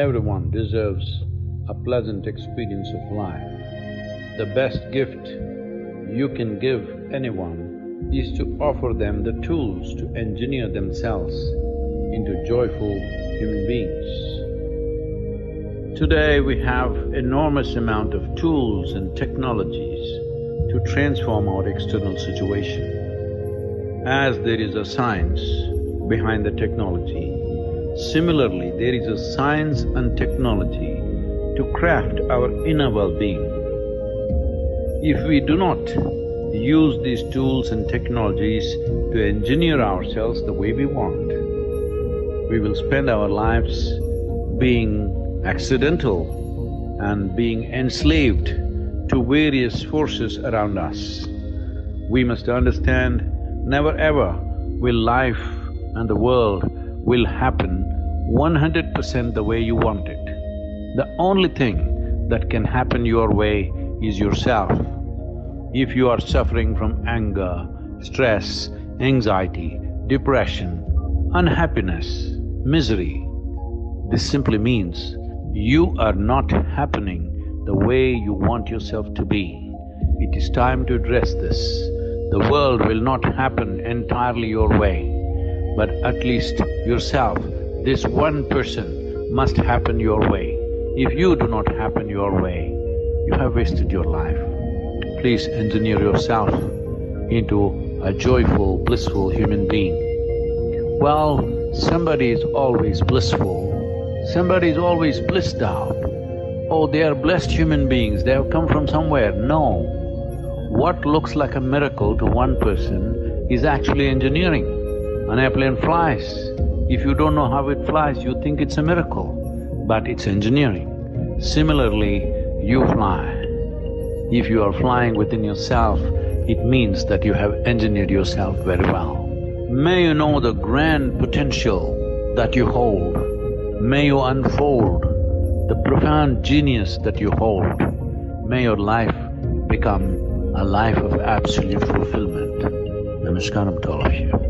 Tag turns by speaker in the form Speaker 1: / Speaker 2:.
Speaker 1: Everyone deserves a pleasant experience of life. The best gift you can give anyone is to offer them the tools to engineer themselves into joyful human beings. Today we have enormous amount of tools and technologies to transform our external situation. As there is a science behind the technology, similarly there is a science and technology to craft our inner well-being. If we do not use these tools and technologies to engineer ourselves the way we want, we will spend our lives being accidental and being enslaved to various forces around us. We must understand, never ever will life and the world will happen 100% the way you want it. The only thing that can happen your way is yourself. If you are suffering from anger, stress, anxiety, depression, unhappiness, misery, this simply means you are not happening the way you want yourself to be. It is time to address this. The world will not happen entirely your way, but at least yourself, this one person must happen your way. If you do not happen your way, you have wasted your life. Please engineer yourself into a joyful, blissful human being. Well, somebody is always blissful, somebody is always blissed out. Oh, they are blessed human beings, they have come from somewhere. No. What looks like a miracle to one person is actually engineering. An airplane flies. If you don't know how it flies, you think it's a miracle, but it's engineering. Similarly, you fly. If you are flying within yourself, it means that you have engineered yourself very well. May you know the grand potential that you hold. May you unfold the profound genius that you hold. May your life become a life of absolute fulfillment. Namaskaram to all of you.